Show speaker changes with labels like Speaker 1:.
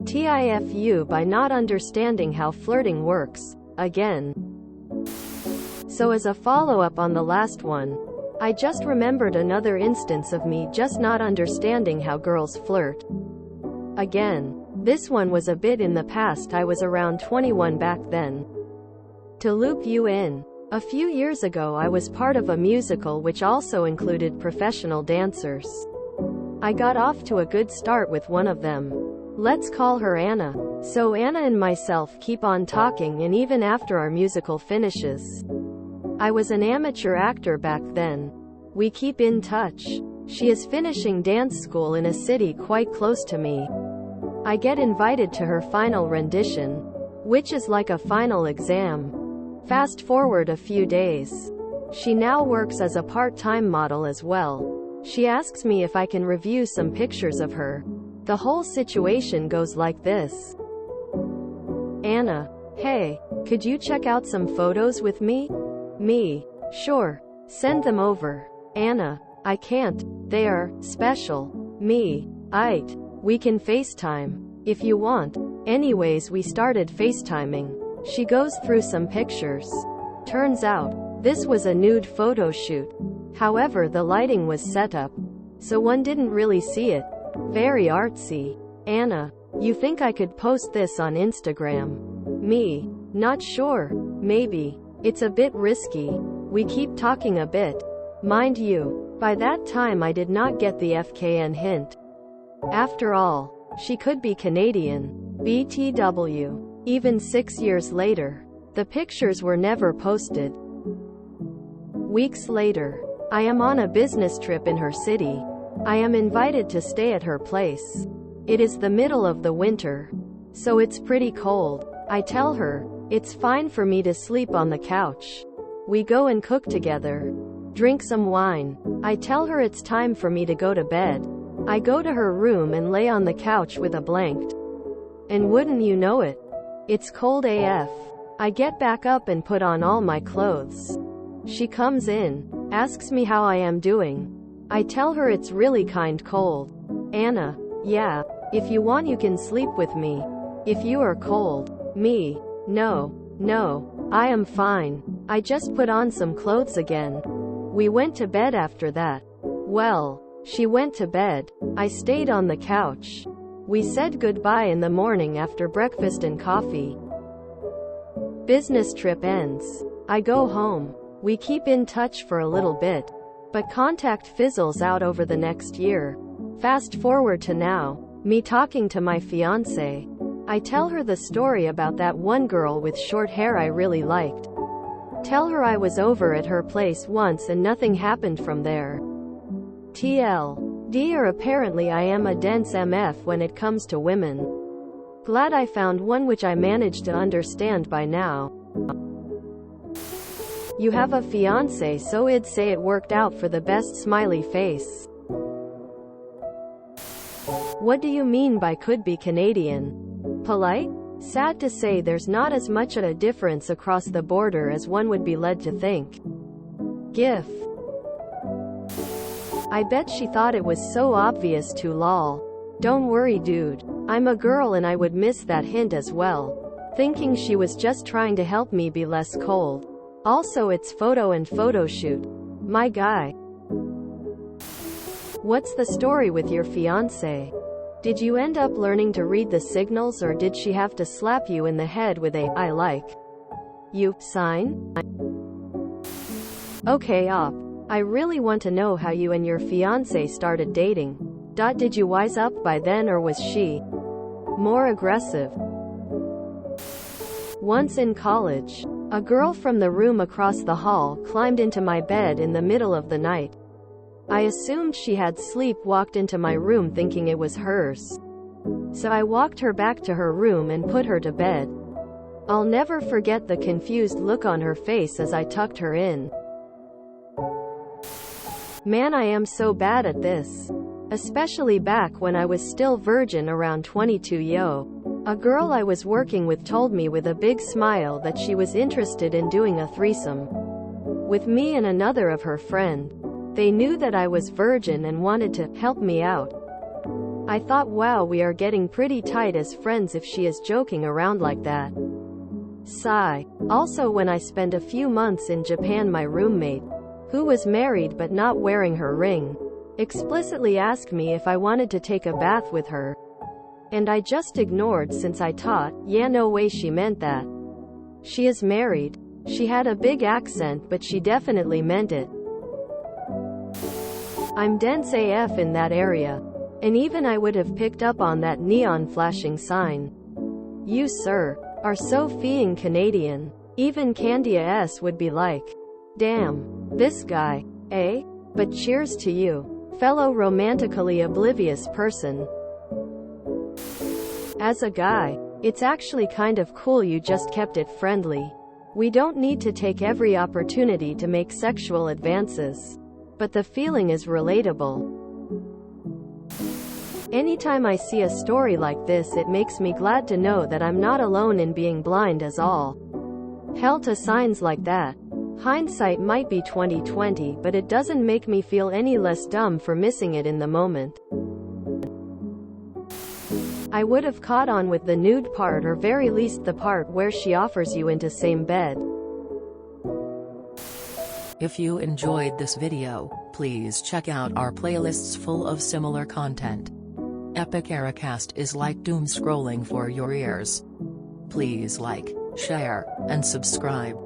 Speaker 1: TIFU by not understanding how flirting works, again. So as a follow-up on the last one, I just remembered another instance of me just not understanding how girls flirt. Again. This one was a bit in the past. I was around 21 back then. To loop you in, a few years ago I was part of a musical which also included professional dancers. I got off to a good start with one of them. Let's call her Anna. So Anna and myself keep on talking, and even after our musical finishes. I was an amateur actor back then. We keep in touch. She is finishing dance school in a city quite close to me. I get invited to her final rendition, which is like a final exam. Fast forward a few days. She now works as a part-time model as well. She asks me if I can review some pictures of her. The whole situation goes like this. Anna: hey, could you check out some photos with me? Me: sure. Send them over. Anna: I can't. They are special. Me: aight. We can FaceTime, if you want. Anyways, we started FaceTiming. She goes through some pictures. Turns out, this was a nude photo shoot. However, the lighting was set up, so one didn't really see it. Very artsy. Anna: you think I could post this on Instagram? Me: not sure. Maybe. It's a bit risky. We keep talking a bit. Mind you, by that time I did not get the FKN hint. After all, she could be Canadian. BTW. Even 6 years later, the pictures were never posted. Weeks later, I am on a business trip in her city. I am invited to stay at her place. It is the middle of the winter, so it's pretty cold. I tell her, it's fine for me to sleep on the couch. We go and cook together. Drink some wine. I tell her it's time for me to go to bed. I go to her room and lay on the couch with a blanket. And wouldn't you know it, it's cold AF. I get back up and put on all my clothes. She comes in, asks me how I am doing. I tell her it's really kind cold. Anna: yeah, if you want you can sleep with me. If you are cold. Me: no, I am fine. I just put on some clothes again. We went to bed after that. Well, she went to bed. I stayed on the couch. We said goodbye in the morning after breakfast and coffee. Business trip ends. I go home. We keep in touch for a little bit, but contact fizzles out over the next year. Fast forward to now, me talking to my fiancé. I tell her the story about that one girl with short hair I really liked. Tell her I was over at her place once and nothing happened from there. TLD, or apparently I am a dense MF when it comes to women. Glad I found one which I managed to understand by now. You have a fiancé, so I'd say it worked out for the best. Smiley face. What do you mean by could be Canadian? Polite? Sad to say there's not as much of a difference across the border as one would be led to think. GIF. I bet she thought it was so obvious too, lol. Don't worry dude. I'm a girl and I would miss that hint as well. Thinking she was just trying to help me be less cold. Also, it's photo and photo shoot. My guy. What's the story with your fiancé? Did you end up learning to read the signals, or did she have to slap you in the head with a "I like you" sign? Okay, op. I really want to know how you and your fiancé started dating. Did you wise up by then, or was she more aggressive? Once in college, a girl from the room across the hall climbed into my bed in the middle of the night. I assumed she had sleepwalked into my room thinking it was hers. So I walked her back to her room and put her to bed. I'll never forget the confused look on her face as I tucked her in. Man, I am so bad at this. Especially back when I was still virgin around 22 yo. A girl I was working with told me with a big smile that she was interested in doing a threesome with me and another of her friend. They knew that I was virgin and wanted to help me out. I thought, wow, we are getting pretty tight as friends if she is joking around like that. Sigh. Also, when I spent a few months in Japan, my roommate, who was married but not wearing her ring, explicitly asked me if I wanted to take a bath with her. And I just ignored since I thought, yeah, no way she meant that. She is married. She had a big accent, but she definitely meant it. I'm dense AF in that area. And even I would have picked up on that neon flashing sign. You, sir, are so feeing Canadian. Even Candia S would be like, damn, this guy, eh? But cheers to you, fellow romantically oblivious person. As a guy, it's actually kind of cool you just kept it friendly. We don't need to take every opportunity to make sexual advances. But the feeling is relatable. Anytime I see a story like this, it makes me glad to know that I'm not alone in being blind as all hell to signs like that. Hindsight might be 20/20, but it doesn't make me feel any less dumb for missing it in the moment. I would have caught on with the nude part, or very least the part where she offers you into same bed.
Speaker 2: If you enjoyed this video, please check out our playlists full of similar content. Epic Ericast is like doom scrolling for your ears. Please like, share, and subscribe.